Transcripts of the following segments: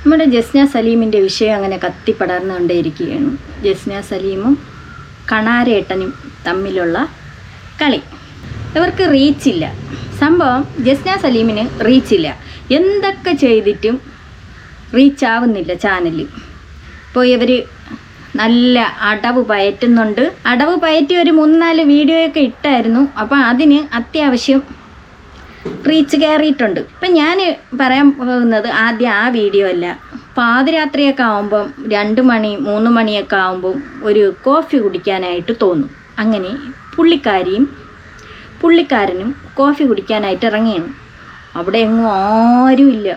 നമ്മുടെ ജസ്ന സലീമിൻ്റെ വിഷയം അങ്ങനെ കത്തിപ്പടർന്നുകൊണ്ടേയിരിക്കുകയാണ്. ജസ്ന സലീമും കണാരേട്ടനും തമ്മിലുള്ള കളി. ഇവർക്ക് റീച്ചില്ല. സംഭവം ജസ്ന സലീമിന് റീച്ചില്ല. എന്തൊക്കെ ചെയ്തിട്ടും റീച്ചാവുന്നില്ല ചാനൽ. ഇപ്പോൾ ഇവർ നല്ല അടവ് പയറ്റുന്നുണ്ട്. അടവ് പയറ്റി ഒരു 3-4 വീഡിയോയൊക്കെ ഇട്ടായിരുന്നു. അപ്പോൾ അതിന് അത്യാവശ്യം റീച്ച് കയറിയിട്ടുണ്ട്. ഇപ്പം ഞാൻ പറയാൻ പോകുന്നത് ആദ്യം ആ വീഡിയോ അല്ല. പാതിരാത്രിയൊക്കെ ആകുമ്പം 2 മണി 3 മണിയൊക്കെ ആകുമ്പം ഒരു കോഫി കുടിക്കാനായിട്ട് തോന്നും. അങ്ങനെ പുള്ളിക്കാരനും കോഫി കുടിക്കാനായിട്ട് ഇറങ്ങിയാണ്. അവിടെ എങ്ങും ആരുമില്ല.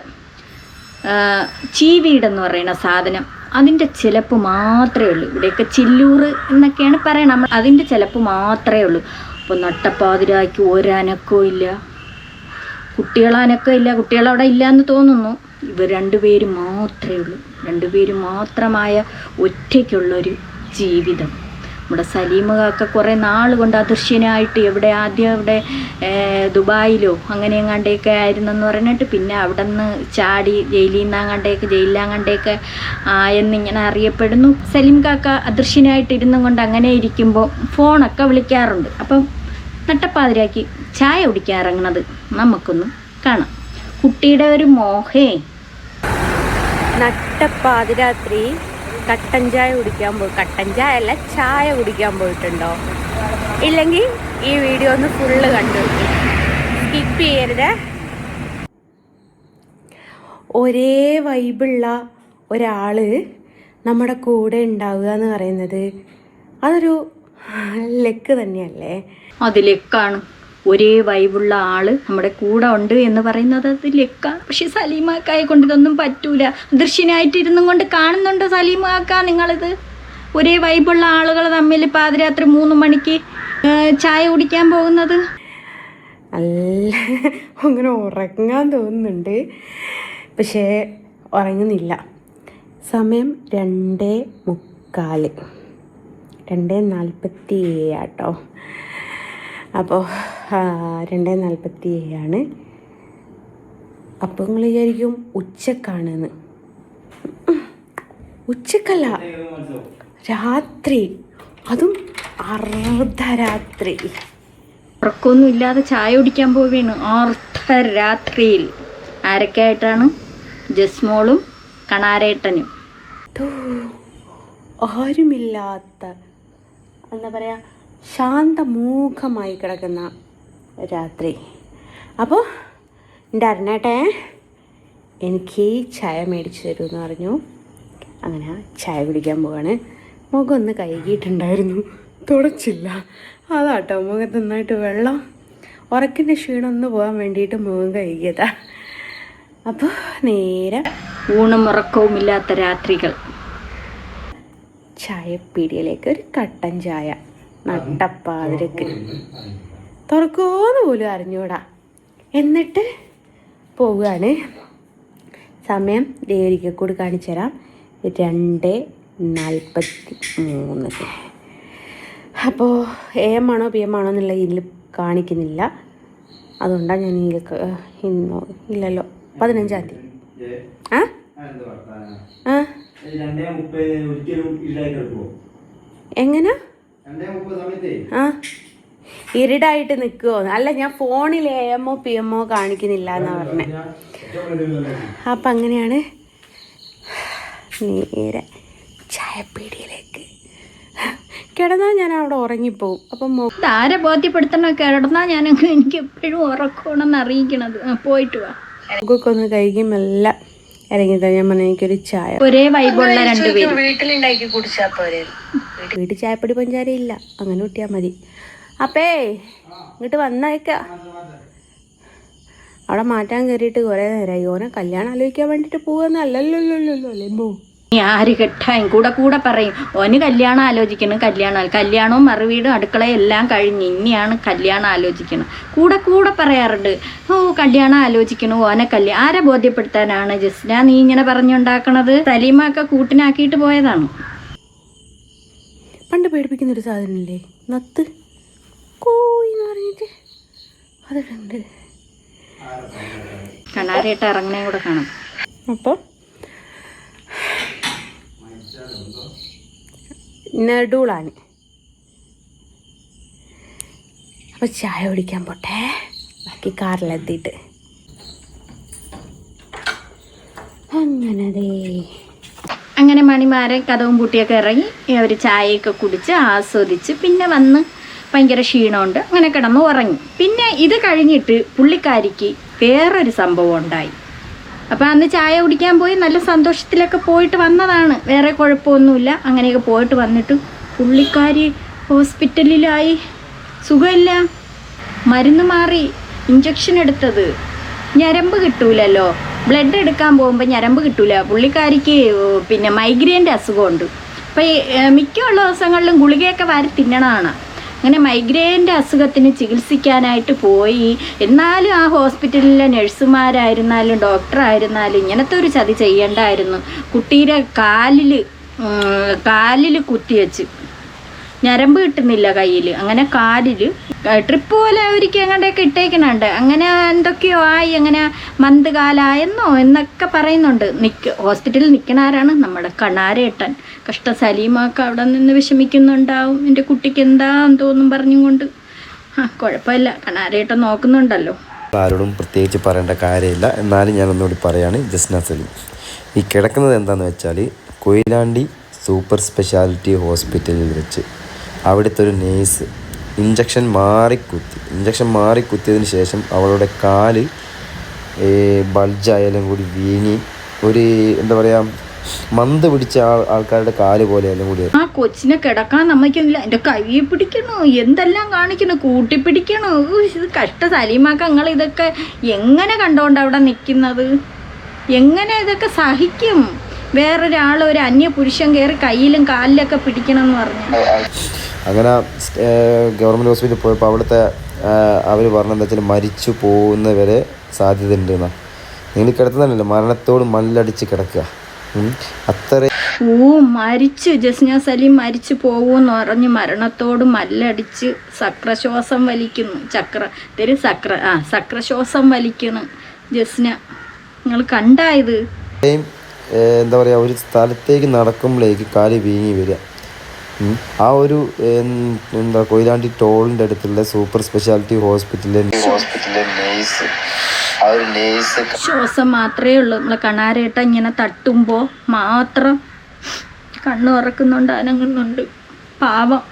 ചീവീടെന്ന് പറയുന്ന സാധനം അതിൻ്റെ ചിലപ്പ് മാത്രമേ ഉള്ളൂ. ഇവിടെയൊക്കെ ചില്ലൂർ എന്നൊക്കെയാണ് പറയണം. നമ്മൾ അതിൻ്റെ ചിലപ്പ് മാത്രമേ ഉള്ളൂ. അപ്പോൾ നട്ടപ്പാതിരാക്കി ഒരനക്കവും ഇല്ല, കുട്ടികളനക്കം ഇല്ല. കുട്ടികളവിടെ ഇല്ലയെന്ന് തോന്നുന്നു. ഇവർ 2 പേര് മാത്രമേ ഉള്ളൂ. 2 പേര് മാത്രമായ ഒറ്റയ്ക്കുള്ളൊരു ജീവിതം. നമ്മുടെ സലീമൊക്കെ കുറേ നാൾ കൊണ്ട് അദൃശ്യനായിട്ട് ആദ്യം ദുബായിലോ അങ്ങനെ എങ്ങാണ്ടേക്ക് ആയിരുന്നെന്ന് പറഞ്ഞിട്ട് പിന്നെ അവിടെ നിന്ന് ചാടി ജയിലിലാങ്ങാണ്ടേക്ക് എന്നിങ്ങനെ അറിയപ്പെടുന്നു. സലീം കാക്ക അദൃശ്യനായിട്ട് ഇരുന്നും കൊണ്ട് അങ്ങനെ ഇരിക്കുമ്പോൾ ഫോണൊക്കെ വിളിക്കാറുണ്ട്. അപ്പം നട്ടപ്പാതിരാക്കി ചായ കുടിക്കാൻ ഇറങ്ങണത് നമുക്കൊന്ന് കാണാം. കുട്ടിയുടെ ഒരു മോഹേ. നട്ടപ്പാതിരാത്രി കട്ടൻ ചായ കുടിക്കാൻ കട്ടൻ ചായ അല്ല, ചായ കുടിക്കാൻ പോയിട്ടുണ്ടോ? ഇല്ലെങ്കിൽ ഈ വീഡിയോ ഒന്ന് ഫുള്ള് കണ്ടു, സ്കിപ്പ് ചെയ്യരുത്. ഒരേ വൈബുള്ള ഒരാൾ നമ്മുടെ കൂടെ ഉണ്ടാവുക എന്ന് പറയുന്നത് അതൊരു ലക്ക് തന്നെയല്ലേ? അത് ലക്കാണ്. ഒരേ വൈബുള്ള ആൾ നമ്മുടെ കൂടെ ഉണ്ട് എന്ന് പറയുന്നത് അത് ലക്കാണ്. പക്ഷെ സലീമാക്കായെ കൊണ്ട് ഇതൊന്നും പറ്റൂല. ദൃശ്യനായിട്ടിരുന്നും കൊണ്ട് കാണുന്നുണ്ടോ സലീമാക്ക നിങ്ങളിത്? ഒരേ വൈബുള്ള ആളുകൾ തമ്മിൽ പാതിരാത്രി 3 മണിക്ക് ചായ കുടിക്കാൻ പോകുന്നത്. നല്ല അങ്ങനെ ഉറങ്ങാൻ തോന്നുന്നുണ്ട്, പക്ഷേ ഉറങ്ങുന്നില്ല. സമയം 2:45, 2:47 കേട്ടോ. അപ്പോൾ 2:47 അപ്പോൾ നിങ്ങൾ വിചാരിക്കും ഉച്ചക്കാണെന്ന്. ഉച്ചക്കല്ല, രാത്രി, അതും അർദ്ധരാത്രി. ഉറക്കമൊന്നും ഇല്ലാതെ ചായ കുടിക്കാൻ പോവുകയാണ് അർദ്ധരാത്രിയിൽ. ആരൊക്കെയായിട്ടാണ്? ജസ്മോളും കണാരേട്ടനും. ആരുമില്ലാത്ത എന്താ പറയുക, ശാന്തമൂഖമായി കിടക്കുന്ന രാത്രി. അപ്പോൾ എൻ്റെ അരുണേട്ടേ എനിക്ക് ചായ മേടിച്ച് തരുമെന്ന് പറഞ്ഞു. അങ്ങനെ ചായ കുടിക്കാൻ പോവാണ്. മുഖം ഒന്ന് കഴുകിയിട്ടുണ്ടായിരുന്നു, തുടച്ചില്ല. അതാട്ടോ മുഖത്ത് നന്നായിട്ട് വെള്ളം, ഉറക്കിൻ്റെ ക്ഷീണം ഒന്ന് പോകാൻ വേണ്ടിയിട്ട് മുഖം കഴുകിയതാ. അപ്പോൾ നേരെ ഊണും ഉറക്കവും ഇല്ലാത്ത രാത്രികൾ. ചായപ്പീടിയിലേക്ക് ഒരു കട്ടൻ ചായ നട്ടപ്പാതിരക്ക്. തുറക്കുമോന്ന് പോലും അറിഞ്ഞൂടാ. എന്നിട്ട് പോവുകയാണ്. സമയം ഒരിക്കൽ കൂടി കാണിച്ചു തരാം, 2:43. അപ്പോൾ AM ആണോ PM ആണോ എന്നുള്ള ഇതിൽ കാണിക്കുന്നില്ല. അതുകൊണ്ടാണ് ഞാൻ ഇന്നോ ഇല്ലല്ലോ 15-ാം തീയതി. എങ്ങനെ ഇരുടായിട്ട് നിൽക്കുമോ? അല്ല, ഞാൻ ഫോണിൽ AM PM കാണിക്കുന്നില്ല എന്നാ പറഞ്ഞത്. അപ്പം അങ്ങനെയാണ് നേരെ ചായപ്പീടിയിലേക്ക്. കിടന്നാൽ ഞാൻ അവിടെ ഉറങ്ങിപ്പോവും. അപ്പം ആരെ ബോധ്യപ്പെടുത്തണോ കിടന്നാൽ എനിക്ക് എപ്പോഴും ഉറക്കണമെന്ന് അറിയിക്കണത്. പോയിട്ട് വാ. മുഖമൊക്കെ ഒന്ന് കഴുകി മെല്ലെ ഇറങ്ങിത്താ. ഞാൻ പറഞ്ഞ എനിക്കൊരു ചായ. ഒരേ വൈബുള്ള 2 പേര് വീട്ടിലുണ്ടാക്കി കുടിച്ചാൽ പോരെ. വീട്ടിൽ ചായപ്പൊടി പഞ്ചാര ഇല്ല, അങ്ങനെ കൂട്ടിയാൽ മതി. അപ്പേ ഇങ്ങോട്ട് വന്നേക്ക. അവിടെ മാറ്റാൻ കയറിയിട്ട് കുറേ നേരമായി. ഓനെ കല്യാണം ആലോചിക്കാൻ വേണ്ടിയിട്ട് പോവുന്നല്ലല്ലോ. ആര് കെട്ടാൻ കൂടെ പറയും ഓന് കല്യാണം ആലോചിക്കണം. കല്യാണവും മറുവീടും അടുക്കളയും എല്ലാം കഴിഞ്ഞ് ഇനിയാണ് കല്യാണം ആലോചിക്കണം. കൂടെ പറയാറുണ്ട്, ഓ കല്യാണം ആലോചിക്കണം, ഓനെ ആരെ ബോധ്യപ്പെടുത്താനാണ് ജസ്ന നീ ഇങ്ങനെ പറഞ്ഞുണ്ടാക്കണത്? സലീമൊക്കെ കൂട്ടിനാക്കിയിട്ട് പോയതാണ്. പണ്ട് പേടിപ്പിക്കുന്നൊരു സാധനമില്ലേ, നത്ത് കോയിന്ന് പറഞ്ഞിട്ട്, കണാരേട്ട ഇറങ്ങണേ കൂടെ കാണാം. അപ്പോൾ നെടുളാണ്. അപ്പോൾ ചായ കുടിക്കാൻ പോട്ടെ, ബാക്കി കാറിലെത്തിയിട്ട്. അങ്ങനെ മണിമാരെ കഥവും പൂട്ടിയൊക്കെ ഇറങ്ങി അവർ ചായയൊക്കെ കുടിച്ച് ആസ്വദിച്ച് പിന്നെ വന്ന് ഭയങ്കര ക്ഷീണമുണ്ട്, അങ്ങനെ കിടന്ന് ഉറങ്ങി. പിന്നെ ഇത് കഴിഞ്ഞിട്ട് പുള്ളിക്കാരിക്ക് വേറൊരു സംഭവം ഉണ്ടായി. അപ്പോൾ അന്ന് ചായ കുടിക്കാൻ പോയി നല്ല സന്തോഷത്തിലൊക്കെ പോയിട്ട് വന്നതാണ്, വേറെ കുഴപ്പമൊന്നുമില്ല. അങ്ങനെയൊക്കെ പോയിട്ട് വന്നിട്ട് പുള്ളിക്കാരി ഹോസ്പിറ്റലിലായി, സുഖമില്ല, മരുന്ന് മാറി, ഇഞ്ചക്ഷൻ എടുത്തത്, ഞരമ്പ് കിട്ടൂലല്ലോ, ബ്ലഡ് എടുക്കാൻ പോകുമ്പോൾ ഞരമ്പ് കിട്ടൂല. പുള്ളിക്കാരിക്ക് പിന്നെ മൈഗ്രെയിൻ്റെ അസുഖമുണ്ട്. അപ്പോൾ മിക്കുള്ള ദിവസങ്ങളിലും ഗുളികയൊക്കെ വാരി തിന്നണതാണ്. അങ്ങനെ മൈഗ്രെയിൻ്റെ അസുഖത്തിന് ചികിത്സിക്കാനായിട്ട് പോയി. എന്നാലും ആ ഹോസ്പിറ്റലിലെ നഴ്സുമാരായിരുന്നാലും ഡോക്ടറായിരുന്നാലും ഇങ്ങനത്തെ ഒരു ചതി ചെയ്യേണ്ടായിരുന്നു. കുട്ടിയുടെ കാലിൽ കുത്തിവെച്ച് ഞരമ്പ് കിട്ടുന്നില്ല കയ്യിൽ. അങ്ങനെ കാലിൽ ട്രിപ്പ് പോലെ ഒരിക്കൽ എങ്ങോട്ടൊക്കെ ഇട്ടേക്കണുണ്ട്. അങ്ങനെ എന്തൊക്കെയോ ആയി, അങ്ങനെ മന്ത് കാലായെന്നോ എന്നൊക്കെ പറയുന്നുണ്ട്. ഹോസ്പിറ്റലിൽ നിൽക്കണാരാണ് നമ്മുടെ കണാരേട്ടൻ. കഷ്ട സലീമൊക്കെ അവിടെ നിന്ന് വിഷമിക്കുന്നുണ്ടാവും, എൻ്റെ കുട്ടിക്ക് എന്താന്ന് തോന്നും പറഞ്ഞും കൊണ്ട്. കുഴപ്പമില്ല, കണാരേട്ടൻ നോക്കുന്നുണ്ടല്ലോ. ആരോടും പ്രത്യേകിച്ച് പറയേണ്ട കാര്യമില്ല, എന്നാലും ഞാൻ ഒന്നുകൂടി പറയാണ്. ജസ്ന സലീം ഈ കിടക്കുന്നത് എന്താണെന്ന് വെച്ചാൽ കൊയിലാണ്ടി സൂപ്പർ സ്പെഷ്യാലിറ്റി ഹോസ്പിറ്റലിൽ വെച്ച് അവിടുത്തെ ഒരു നേഴ്സ് ഇഞ്ചക്ഷൻ മാറിക്കുത്തിയതിന് ശേഷം അവളുടെ കാല് ബൾജായാലും കൂടി വീങ്ങി, ഒരു എന്താ പറയുക, മന്ത് പിടിച്ച ആൾക്കാരുടെ കാല് പോലെ എല്ലാം കൂടി. ആ കൊച്ചിനെ കിടക്കാൻ നമ്മയ്ക്കൊന്നുമില്ല, എൻ്റെ കൈ പിടിക്കണു, എന്തെല്ലാം കാണിക്കണു, കൂട്ടിപ്പിടിക്കണു. ഇത് കഷ്ട സലീമാക്ക, നിങ്ങൾ ഇതൊക്കെ എങ്ങനെ കണ്ടോണ്ട് അവിടെ നിൽക്കുന്നത്? എങ്ങനെ ഇതൊക്കെ സഹിക്കും? വേറൊരാൾ, ഒരു അന്യ പുരുഷൻ കയറി കയ്യിലും കാലിലൊക്കെ പിടിക്കണമെന്ന് പറഞ്ഞു. അങ്ങനെ ഗവൺമെൻറ് ഹോസ്പിറ്റലിൽ പോയപ്പോൾ അവിടുത്തെ അവർ പറഞ്ഞെന്താ വെച്ചാൽ മരിച്ചു പോകുന്നവരെ സാധ്യത ഉണ്ടെന്നാ. നിങ്ങൾ കിടത്തുന്നതല്ലോ, മരണത്തോട് മല്ലടിച്ച് കിടക്കുക. അത്ര മരിച്ചു, ജസ്ന സലീം മരിച്ചു പോകൂന്ന് പറഞ്ഞ് മരണത്തോട് മല്ലടിച്ച് സക്രശ്വാസം വലിക്കുന്നു. സക്രശ്വാസം വലിക്കുന്നു ജസ്ന. നിങ്ങൾ കണ്ടായത്? എന്താ പറയുക, ഒരു സ്ഥലത്തേക്ക് നടക്കുമ്പോഴേക്ക് കാല് വീങ്ങി വരിക. ആ ഒരു എന്താ കൊയിലാണ്ടി ടോളിൻ്റെ അടുത്തുള്ള സൂപ്പർ സ്പെഷ്യാലിറ്റി ഹോസ്പിറ്റലിലെ നേഴ്സ്, ആ ഒരു നേഴ്സ് ശ്വാസം മാത്രമേ ഉള്ളൂ. നമ്മളെ കണാരേട്ട ഇങ്ങനെ തട്ടുമ്പോൾ മാത്രം കണ്ണു തുറക്കുന്നുണ്ട്, അനങ്ങുന്നുണ്ട്. പാവം.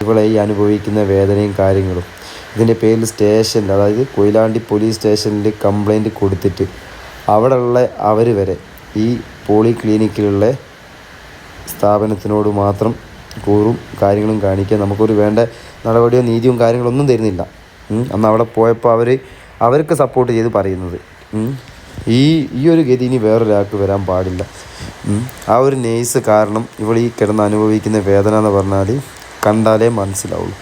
ഇവിടെ ഈ അനുഭവിക്കുന്ന വേദനയും കാര്യങ്ങളും ഇതിൻ്റെ പേരിൽ സ്റ്റേഷനിൽ, അതായത് കൊയിലാണ്ടി പോലീസ് സ്റ്റേഷനിൽ കംപ്ലൈൻറ്റ് കൊടുത്തിട്ട് അവിടെയുള്ള അവർ വരെ ഈ പോളി ക്ലിനിക്കിലുള്ള സ്ഥാപനത്തിനോട് മാത്രം കൂറും കാര്യങ്ങളും കാണിക്കാൻ നമുക്കൊരു വേണ്ട നടപടിയോ നീതിയും കാര്യങ്ങളൊന്നും തരുന്നില്ല. അന്ന് അവിടെ പോയപ്പോൾ അവർക്ക് സപ്പോർട്ട് ചെയ്ത് പറയുന്നത് ഈ ഒരു ഗതി ഇനി വേറൊരാൾക്ക് വരാൻ പാടില്ല. ആ ഒരു നേഴ്സ് കാരണം ഇവൾ ഈ കിടന്ന് അനുഭവിക്കുന്ന വേദന എന്ന് പറഞ്ഞാൽ കണ്ടാലേ മനസ്സിലാവുള്ളൂ.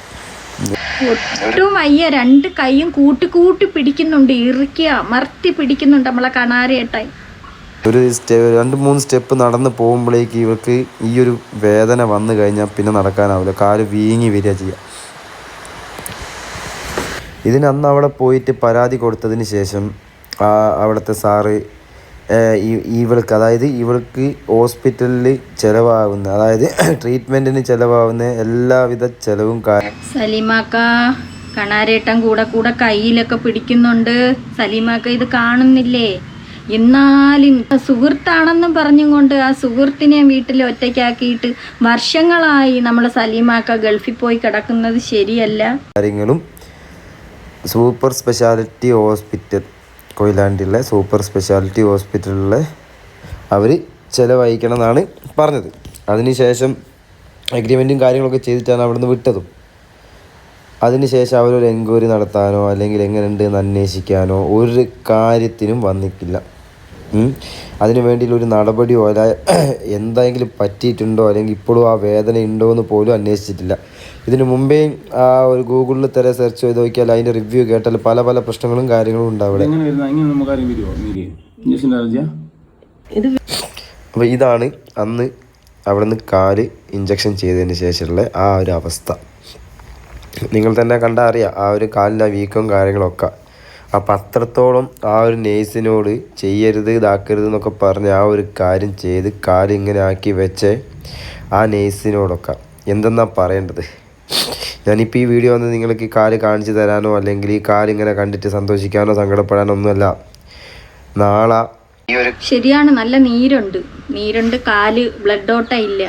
ഒട്ടും വയ്യ, രണ്ട് കൈയും കൂട്ടി പിടിക്കുന്നുണ്ട്, ഇറുക്കിയ മർത്തി പിടിക്കുന്നുണ്ട് നമ്മളെ കണാരേട്ടായി. ഒരു 2-3 സ്റ്റെപ്പ് നടന്ന് പോകുമ്പോഴേക്ക് ഇവർക്ക് ഈ ഒരു വേദന വന്നു കഴിഞ്ഞാൽ പിന്നെ നടക്കാനാവില്ല, കാല് വീങ്ങി വരിക ചെയ്യുക. അന്ന് അവിടെ പോയിട്ട് പരാതി കൊടുത്തതിന് ശേഷം അവിടുത്തെ സാറ് ഇവൾക്ക്, അതായത് ഇവൾക്ക് ഹോസ്പിറ്റലിൽ ചിലവാകുന്ന, അതായത് ട്രീറ്റ്മെൻറ്റിന് ചിലവാകുന്ന എല്ലാവിധ ചിലവും സലീമാക്ക, കണാരേട്ടൻ കൂടെ കയ്യിലൊക്കെ പിടിക്കുന്നുണ്ട്. സലീമാക്ക ഇത് കാണുന്നില്ലേ? എന്നാലും സുഹൃത്താണെന്നും പറഞ്ഞും കൊണ്ട് ആ സുഹൃത്തിനെ വീട്ടിൽ ഒറ്റയ്ക്കാക്കിയിട്ട് വർഷങ്ങളായി നമ്മളെ സലീമാക്ക ഗൾഫിൽ പോയി കിടക്കുന്നത് ശരിയല്ല. കാര്യങ്ങളും സൂപ്പർ സ്പെഷ്യാലിറ്റി ഹോസ്പിറ്റൽ, കൊയിലാണ്ടിലെ സൂപ്പർ സ്പെഷ്യാലിറ്റി ഹോസ്പിറ്റലിലെ അവർ ചിലവഴിക്കണം എന്നാണ് പറഞ്ഞത്. അതിനുശേഷം അഗ്രിമെൻറ്റും കാര്യങ്ങളൊക്കെ ചെയ്തിട്ടാണ് അവിടുന്ന് വിട്ടതും. അതിനുശേഷം അവരൊരു എൻക്വയറി നടത്താനോ അല്ലെങ്കിൽ എങ്ങനെയുണ്ടെന്ന് അന്വേഷിക്കാനോ ഒരു കാര്യത്തിനും വന്നിട്ടില്ല. അതിനു വേണ്ടിയുള്ള ഒരു നടപടിയോ അല്ല എന്തെങ്കിലും പറ്റിയിട്ടുണ്ടോ അല്ലെങ്കിൽ ഇപ്പോഴും ആ വേദന ഉണ്ടോ എന്ന് പോലും അന്വേഷിച്ചിട്ടില്ല. ഇതിന് മുമ്പേ ആ ഒരു ഗൂഗിളിൽ സെർച്ച് ചെയ്ത് നോക്കിയാൽ അതിൻ്റെ റിവ്യൂ കേട്ടാൽ പല പ്രശ്നങ്ങളും കാര്യങ്ങളും ഉണ്ട് അവിടെ. അപ്പോൾ ഇതാണ് അന്ന് അവിടെ നിന്ന് കാല് ഇഞ്ചക്ഷൻ ചെയ്തതിന് ശേഷമുള്ള ആ ഒരു അവസ്ഥ. നിങ്ങൾ തന്നെ കണ്ടാൽ അറിയാം ആ ഒരു കാലിൻ്റെ വീക്കവും കാര്യങ്ങളൊക്കെ. അപ്പം അത്രത്തോളം ആ ഒരു നേഴ്സിനോട് ചെയ്യരുത് ഇതാക്കരുത് എന്നൊക്കെ പറഞ്ഞ് ആ ഒരു കാര്യം ചെയ്ത് കാലിങ്ങനെ ആക്കി വെച്ച് ആ നേഴ്സിനോടൊക്കെ എന്തെന്നാ പറയേണ്ടത്. ഞാനിപ്പോൾ ഈ വീഡിയോ വന്ന് നിങ്ങൾക്ക് കാല് കാണിച്ചു തരാനോ അല്ലെങ്കിൽ ഈ കാലിങ്ങനെ കണ്ടിട്ട് സന്തോഷിക്കാനോ സങ്കടപ്പെടാനോ ഒന്നുമല്ല. നാളെ ശരിയാണ്, നല്ല നീരുണ്ട്, കാല് ബ്ലഡ് ഓട്ട ഇല്ല,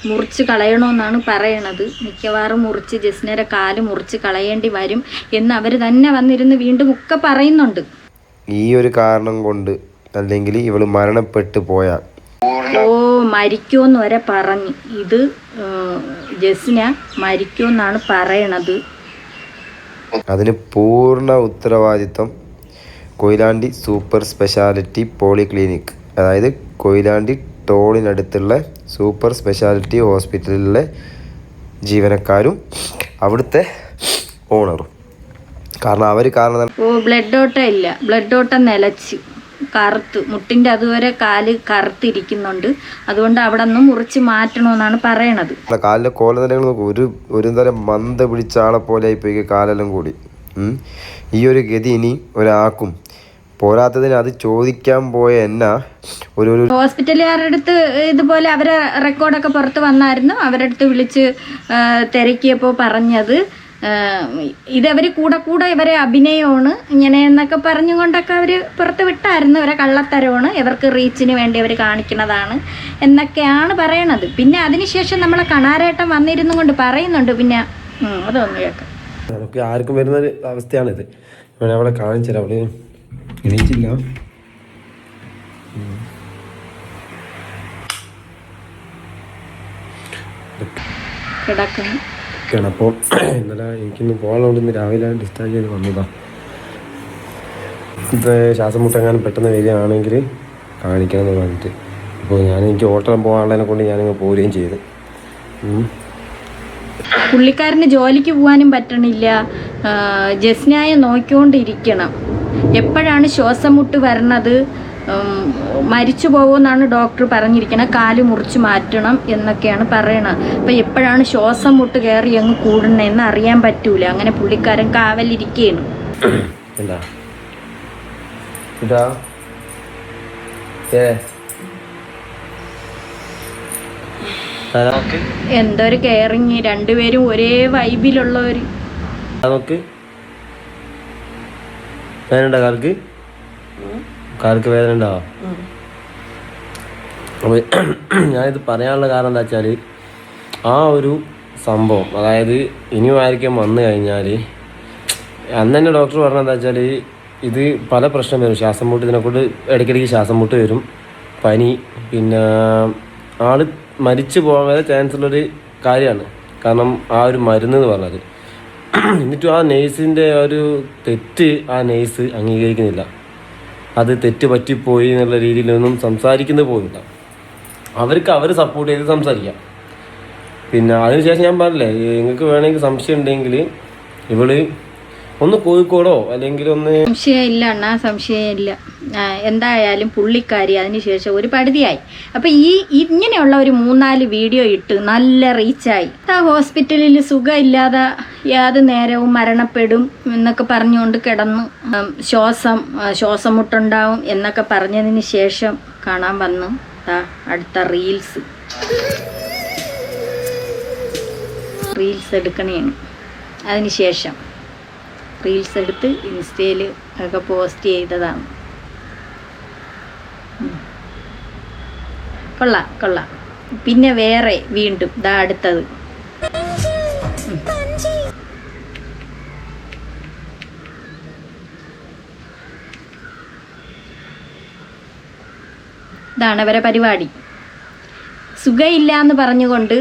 മുറിച്ച് കളയണമെന്നാണ് പറയണത്. മിക്കവാറും മുറിച്ച് ജസ്നയുടെ കാല് മുറിച്ച് കളയേണ്ടി വരും എന്ന് അവർ തന്നെ വന്നിരുന്ന് വീണ്ടും ഒക്കെ പറയുന്നുണ്ട്. ഈ ഒരു കാരണം കൊണ്ട് അല്ലെങ്കിൽ ഇവള് മരണപ്പെട്ടു പോയാൽ മരിക്കുമെന്ന് വരെ പറഞ്ഞു. ഇത് ജസ്ന മരിക്കുമെന്നാണ് പറയണത്. അതിന് പൂർണ്ണ ഉത്തരവാദിത്വം കൊയിലാണ്ടി സൂപ്പർ സ്പെഷ്യാലിറ്റി പോളിക്ലിനിക്, അതായത് കൊയിലാണ്ടി ടോളിനടുത്തുള്ള സൂപ്പർ സ്പെഷ്യാലിറ്റി ഹോസ്പിറ്റലിലെ ജീവനക്കാരും അവിടുത്തെ ഓണറും. കാരണം അവർ ബ്ലഡ് ഓട്ട ഇല്ല, ബ്ലഡ് ഓട്ട നിലച്ച് കറുത്ത് മുട്ടിൻ്റെ അതുവരെ കാല് കറുത്തിരിക്കുന്നുണ്ട്. അതുകൊണ്ട് അവിടെ നിന്ന് മുറിച്ച് മാറ്റണമെന്നാണ് പറയണത്. കാലിലെ കോലനിലകൾ നോക്കും, ഒരു തരം മന്ദ പിടിച്ച ആളെ പോലെ ആയിപ്പോയി കാലെല്ലാം കൂടി. ഈ ഒരു ഗതി ഇനി ഒരാൾക്കും പോരാത്തതിന് അത് ചോദിക്കാൻ പോയ എന്നാ ഒരു ഹോസ്പിറ്റലുകാരുടെ അടുത്ത് ഇതുപോലെ അവരെ റെക്കോർഡൊക്കെ പുറത്ത് വന്നായിരുന്നു. അവരുടെ അടുത്ത് വിളിച്ച് തിരക്കിയപ്പോൾ പറഞ്ഞത് ഇതവർ കൂടെ ഇവരെ അഭിനയമാണ് ഇങ്ങനെ എന്നൊക്കെ പറഞ്ഞുകൊണ്ടൊക്കെ അവർ പുറത്ത് വിട്ടായിരുന്നു. ഇവരെ കള്ളത്തരമാണ്, ഇവർക്ക് റീച്ചിന് വേണ്ടി അവർ കാണിക്കുന്നതാണ് എന്നൊക്കെയാണ് പറയണത്. പിന്നെ അതിനുശേഷം നമ്മളെ കണാരേട്ടൻ വന്നിരുന്നു കൊണ്ട് പറയുന്നുണ്ട്. പിന്നെ അതൊന്നും കേൾക്കാം, നമുക്ക് ആർക്കും വരുന്നൊരു അവസ്ഥയാണിത്. അവളെ കാണിച്ചുതരാം, അവള് എണീച്ചില്ല. അപ്പോൾ ഇന്നലെ എനിക്കിന്ന് പോകാനുണ്ട്, ഇന്ന് രാവിലെ ഡിസ്ചാർജ് ചെയ്ത് വന്നതാണ്. ഇപ്പോൾ ശ്വാസം മുട്ടെങ്ങാനും പെട്ടെന്ന് വരികയാണെങ്കിൽ കാണിക്കണം എന്ന് പറഞ്ഞിട്ട്. അപ്പോൾ എനിക്ക് ഓട്ടം പോകാനുള്ളതിനെ കൊണ്ട് ഞാനിങ്ങ് പോരുകയും ചെയ്തു. പുള്ളിക്കാരന് ജോലിക്ക് പോകാനും പറ്റണില്ല, ജസ്നയെ നോക്കിക്കൊണ്ടിരിക്കണം. എപ്പോഴാണ് ശ്വാസം മുട്ട് വരണത്, മരിച്ചു പോകുമെന്നാണ് ഡോക്ടർ പറഞ്ഞിരിക്കുന്നത്, കാല് മുറിച്ച് മാറ്റണം എന്നൊക്കെയാണ് പറയണത്. അപ്പം എപ്പോഴാണ് ശ്വാസം മുട്ട് കയറി അങ്ങ് കൂടണമെന്ന് അറിയാൻ പറ്റൂല. അങ്ങനെ പുള്ളിക്കാരൻ കാവലിരിക്കുകയാണ്. എന്തൊരു കെയറിങ്, രണ്ടുപേരും ഒരേ വൈബിലുള്ളവര്. കാൽക്ക് വേദന ഉണ്ടാവാം. അപ്പോൾ ഞാനിത് പറയാനുള്ള കാരണം എന്താ വെച്ചാൽ ആ ഒരു സംഭവം, അതായത് ഇനിയും ആയിരിക്കും വന്നു കഴിഞ്ഞാൽ അന്ന് തന്നെ ഡോക്ടർ പറഞ്ഞതെന്താ വെച്ചാൽ ഇത് പല പ്രശ്നം വരും. ശ്വാസം മുട്ട്, ഇതിനെക്കൊണ്ട് ഇടയ്ക്കിടയ്ക്ക് ശ്വാസം മുട്ട് വരും, പനി, പിന്നെ ആൾ മരിച്ചു പോകാൻ വരെ ചാൻസ് ഉള്ളൊരു കാര്യമാണ്. കാരണം ആ ഒരു മരുന്ന് എന്ന് പറഞ്ഞത്. എന്നിട്ടും ആ നേഴ്സിൻ്റെ ഒരു തെറ്റ് ആ നേഴ്സ് അംഗീകരിക്കുന്നില്ല. അത് തെറ്റ് പറ്റിപ്പോയി എന്നുള്ള രീതിയിലൊന്നും സംസാരിക്കുന്നത് പോലുമില്ല. അവർക്ക് അവർ സപ്പോർട്ട് ചെയ്ത് സംസാരിക്കാം. പിന്നെ അതിനുശേഷം ഞാൻ പറഞ്ഞില്ലേ, നിങ്ങൾക്ക് വേണമെങ്കിൽ സംശയം ഉണ്ടെങ്കിൽ ഇവള് ഒന്ന് കോഴിക്കോടോ അല്ലെങ്കിൽ ഒന്ന് സംശയമില്ല അണ്ണാ, സംശയമില്ല. എന്തായാലും പുള്ളിക്കാരി അതിനുശേഷം ഒരു പരിധിയായി. അപ്പം ഇങ്ങനെയുള്ള ഒരു 3-4 വീഡിയോ ഇട്ട് നല്ല റീച്ചായി. ആ ഹോസ്പിറ്റലിൽ സുഖമില്ലാതെ ഏത് നേരവും മരണപ്പെടും എന്നൊക്കെ പറഞ്ഞുകൊണ്ട് കിടന്ന് ശ്വാസം മുട്ടുണ്ടാവും എന്നൊക്കെ പറഞ്ഞതിന് ശേഷം കാണാൻ വന്നു അടുത്ത റീൽസ് എടുക്കണേണ്. അതിനുശേഷം റീൽസ് എടുത്ത് ഇൻസ്റ്റയിൽ ഒക്കെ പോസ്റ്റ് ചെയ്തതാണ്. കൊള്ളാം. പിന്നെ വേറെ വീണ്ടും അടുത്തത് ഇതാണ് അവരെ പരിപാടി. സുഖമില്ല എന്ന് പറഞ്ഞുകൊണ്ട്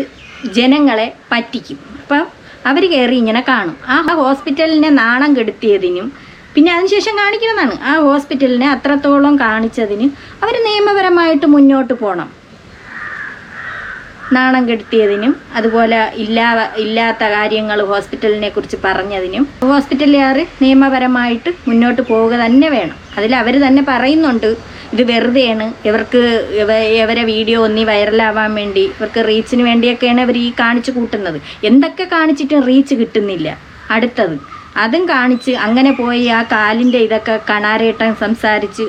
ജനങ്ങളെ പറ്റിക്കും. അപ്പം അവർ കയറി ഇങ്ങനെ കാണും. ആ ഹോസ്പിറ്റലിനെ നാണം കെടുത്തിയതിനും പിന്നെ അതിനുശേഷം കാണിക്കുന്നതാണ്. ആ ഹോസ്പിറ്റലിനെ അത്രത്തോളം കാണിച്ചതിന് അവർ നിയമപരമായിട്ട് മുന്നോട്ട് പോകണം. നാണം കെടുത്തിയതിനും അതുപോലെ ഇല്ലാത്ത കാര്യങ്ങൾ ഹോസ്പിറ്റലിനെ കുറിച്ച് പറഞ്ഞതിനും ഹോസ്പിറ്റലുകാർ നിയമപരമായിട്ട് മുന്നോട്ട് പോവുക തന്നെ വേണം. അതിൽ അവർ തന്നെ പറയുന്നുണ്ട്, ഇത് വെറുതെയാണ്, ഇവരെ വീഡിയോ വൈറലാവാൻ വേണ്ടി, ഇവർക്ക് റീച്ചിന് വേണ്ടിയൊക്കെയാണ് ഇവർ ഈ കാണിച്ചു കൂട്ടുന്നത്. എന്തൊക്കെ കാണിച്ചിട്ടും റീച്ച് കിട്ടുന്നില്ല. അടുത്തത് അതും കാണിച്ച് അങ്ങനെ പോയി ആ കാലിൻ്റെ ഇതൊക്കെ കണാരേട്ടൻ സംസാരിച്ച്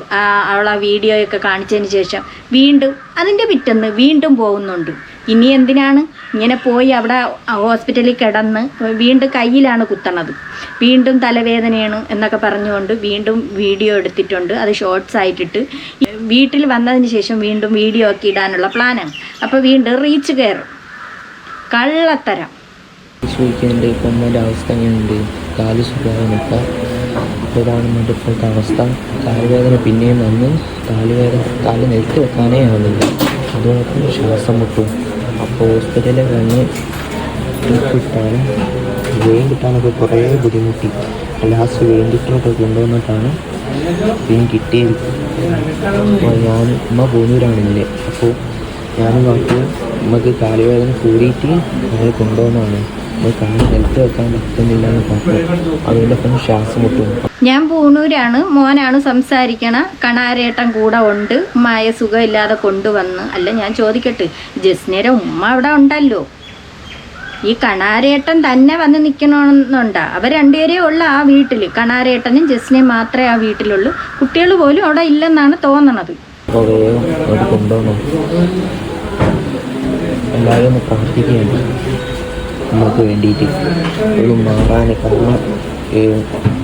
അവൾ ആ വീഡിയോയൊക്കെ കാണിച്ചതിന് ശേഷം വീണ്ടും അതിൻ്റെ പിറ്റേന്ന് വീണ്ടും പോകുന്നുണ്ട്. ഇനി എന്തിനാണ് ഇങ്ങനെ പോയി അവിടെ ഹോസ്പിറ്റലിൽ കിടന്ന് വീണ്ടും കയ്യിലാണ് കുത്തണത്, വീണ്ടും തലവേദനയാണ് എന്നൊക്കെ പറഞ്ഞുകൊണ്ട് വീണ്ടും വീഡിയോ എടുത്തിട്ടുണ്ട്. അത് ഷോർട്സ് ആയിട്ടിട്ട് വീട്ടിൽ വന്നതിന് ശേഷം വീണ്ടും വീഡിയോ ഒക്കെ ഇടാനുള്ള പ്ലാനാണ്. അപ്പോൾ വീണ്ടും റീച്ച് കയറും. കള്ളത്തരം. ചോദിക്കുന്നുണ്ട് ഇപ്പം അമ്മേൻ്റെ അവസ്ഥ എങ്ങനെയുണ്ട്, കാല് സുഖമാകുന്നില്ല. അപ്പോൾ ഇതാണ് എൻ്റെ ഇപ്പോഴത്തെ അവസ്ഥ. കാലുവേദന പിന്നെയും വന്ന് കാല് നിലത്ത് വെക്കാനേ ആവുന്നില്ല. അതുകൊണ്ട് ശ്വാസം മുട്ടും. അപ്പോൾ ഹോസ്പിറ്റലിൽ കഴിഞ്ഞ് വെയിൻ കിട്ടാനൊക്കെ കുറേ ബുദ്ധിമുട്ടി. ലാസ്റ്റ് വെയിൻ കിട്ടാനൊക്കെ കൊണ്ടുവന്നിട്ടാണ് വെയിൻ കിട്ടിയത്. അപ്പോൾ ഉമ്മ പൂനൂരാണില്ലേ, അപ്പോൾ ഞാനും വാക്ക് നമുക്ക് കാലുവേദന കൂടിയിട്ട് ഞങ്ങൾ കൊണ്ടുവന്നതാണ്. അപ്പോൾ കാല് നിലത്ത് വെക്കാൻ പറ്റുന്നില്ല എന്ന് പറഞ്ഞു. അതുകൊണ്ടൊപ്പം ശ്വാസം മുട്ടും. ഞാൻ പൂണൂരാണ്, മോനാണ് സംസാരിക്കണ. കണാരേട്ടൻ കൂടെ ഉണ്ട്. ഉമ്മായ സുഖമില്ലാതെ കൊണ്ടുവന്ന്. അല്ല ഞാൻ ചോദിക്കട്ടെ, ജസ്നേരെ ഉമ്മ അവിടെ ഉണ്ടല്ലോ, ഈ കണാരേട്ടൻ തന്നെ വന്ന് നിൽക്കണമെന്നുണ്ടാ? അവർ രണ്ടുപേരേ ഉള്ള ആ വീട്ടിൽ. കണാരേട്ടനും ജസ്നയും മാത്രമേ ആ വീട്ടിലുള്ളൂ. കുട്ടികൾ പോലും അവിടെ ഇല്ലെന്നാണ് തോന്നണത്. അപ്പോൾ വേഗം അവിടെ കൊണ്ടുവന്നു. എല്ലാവരും ഒന്ന് പ്രാർത്ഥിക്കുകയാണ് നമുക്ക് വേണ്ടിയിട്ട് ഒരു മാറാൻ. കാരണം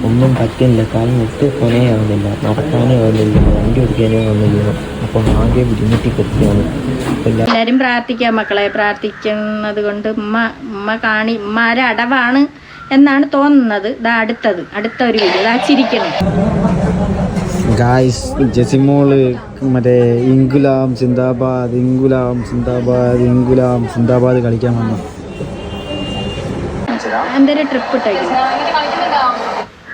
ഒന്നും പറ്റുന്നില്ല, കാലം നിട്ട് കൊനേ ആവുന്നില്ല, നടക്കാനേ ആവുന്നില്ല, വണ്ടി ഓടിക്കാനേ ആവുന്നില്ല. അപ്പോൾ ആകെ ബുദ്ധിമുട്ടി കിടക്കുകയാണ്. എല്ലാവരും പ്രാർത്ഥിക്കാം മക്കളെ. പ്രാർത്ഥിക്കുന്നത് കൊണ്ട് ഉമ്മാരെ അടവാണ് എന്നാണ് തോന്നുന്നത്. ഇതാ അടുത്ത ഒരു വീഡിയോ ഇതാ ചിരിക്കണം. ഗായ്സ്, ജെസിമോള് മറ്റേ ഇംഗുലാം സിന്ദാബാദ് കളിക്കാൻ വന്നു. എന്തൊരു ട്രിപ്പ് ഇട്ടേക്കുന്നു.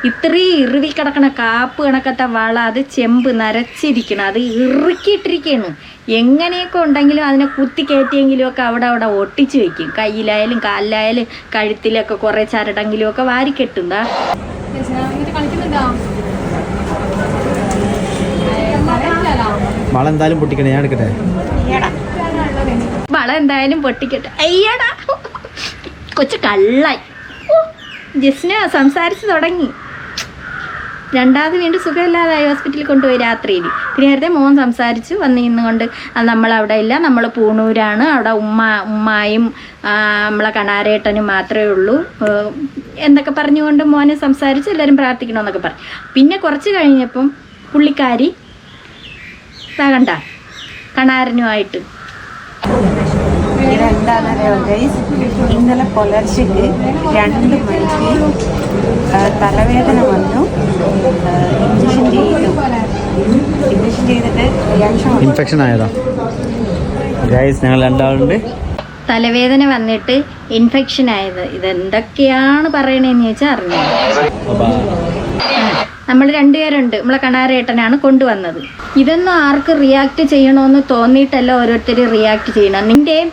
ഇത്രയും ഇറുവി കിടക്കണ കാപ്പ് കണക്കത്തെ വള, അത് ചെമ്പ് നരച്ചിരിക്കണം, അത് ഇറുക്കിയിട്ടിരിക്കുകയാണ്. എങ്ങനെയൊക്കെ ഉണ്ടെങ്കിലും അതിനെ കുത്തി കയറ്റിയെങ്കിലും ഒക്കെ അവിടെ ഒട്ടിച്ച് വെക്കും. കയ്യിലായാലും കാലിലായാലും കഴുത്തിലൊക്കെ കുറേ ചരടെങ്കിലും ഒക്കെ വാരിക്കെട്ടുണ്ടാ. വള എന്തായാലും പൊട്ടിക്കണേ, ഞാൻ എടുക്കട്ടെ. വള എന്തായാലും പൊട്ടിക്കട്ടെ. അയ്യടാ കൊച്ചു കള്ളായി. ജസ്ന സംസാരിച്ച് തുടങ്ങി. രണ്ടാമത് വീണ്ടും സുഖമില്ലാതായി ഹോസ്പിറ്റലിൽ കൊണ്ടുപോയി രാത്രിയിൽ. പിന്നെ നേരത്തെ മോൻ സംസാരിച്ചു വന്നിരുന്നുകൊണ്ട് നമ്മളവിടെ ഇല്ല, നമ്മൾ പൂണൂരാണ്, അവിടെ ഉമ്മായും നമ്മളെ കണാരേട്ടനും മാത്രമേ ഉള്ളൂ എന്നൊക്കെ പറഞ്ഞുകൊണ്ട് മോനെ സംസാരിച്ച് എല്ലാവരും പ്രാർത്ഥിക്കണമെന്നൊക്കെ പറഞ്ഞു. പിന്നെ കുറച്ച് കഴിഞ്ഞപ്പം പുള്ളിക്കാരി കണ്ട കണാരനുമായിട്ട്. ഇതെന്താണെന്നറിയോ ഗൈസ്, ഇന്നലെ പുലർച്ചയ്ക്ക് 2 മണിക്ക് തലവേദന വന്നു. ഇഞ്ചക്ഷൻ ചെയ്തിട്ട് ഇൻഫെക്ഷൻ ആയതാ ഗൈസ്. ഞങ്ങൾ രണ്ടാളുണ്ട്. തലവേദന വന്നിട്ട് ഇൻഫെക്ഷൻ ആയത്. ഇതെന്തൊക്കെയാണ് പറയണേന്ന് ചോദിച്ചാൽ അറിഞ്ഞു. നമ്മൾ രണ്ടുപേരുണ്ട്. നമ്മളെ കണാരേട്ടനാണ് കൊണ്ടുവന്നത്. ഇതൊന്നും ആർക്ക് റിയാക്ട് ചെയ്യണമെന്ന് തോന്നിയിട്ടല്ല ഓരോരുത്തർ റിയാക്ട് ചെയ്യണം.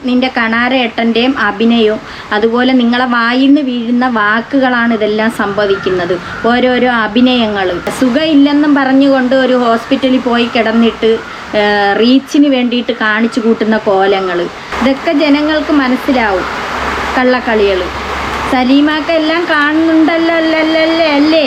നിന്റെ കണാരേട്ടൻ്റെയും അഭിനയവും അതുപോലെ നിങ്ങളെ വായിൽ നിന്ന് വീഴുന്ന വാക്കുകളാണ് ഇതെല്ലാം സംഭവിക്കുന്നത്. ഓരോരോ അഭിനയങ്ങൾ. സുഖമില്ലെന്നും പറഞ്ഞുകൊണ്ട് ഒരു ഹോസ്പിറ്റലിൽ പോയി കിടന്നിട്ട് റീച്ചിന് വേണ്ടിയിട്ട് കാണിച്ചു കൂട്ടുന്ന കോലങ്ങൾ, ഇതൊക്കെ ജനങ്ങൾക്ക് മനസ്സിലാവും. കള്ളക്കളികൾ സലീമാക്കെല്ലാം കാണുന്നുണ്ടല്ലോ അല്ലേ?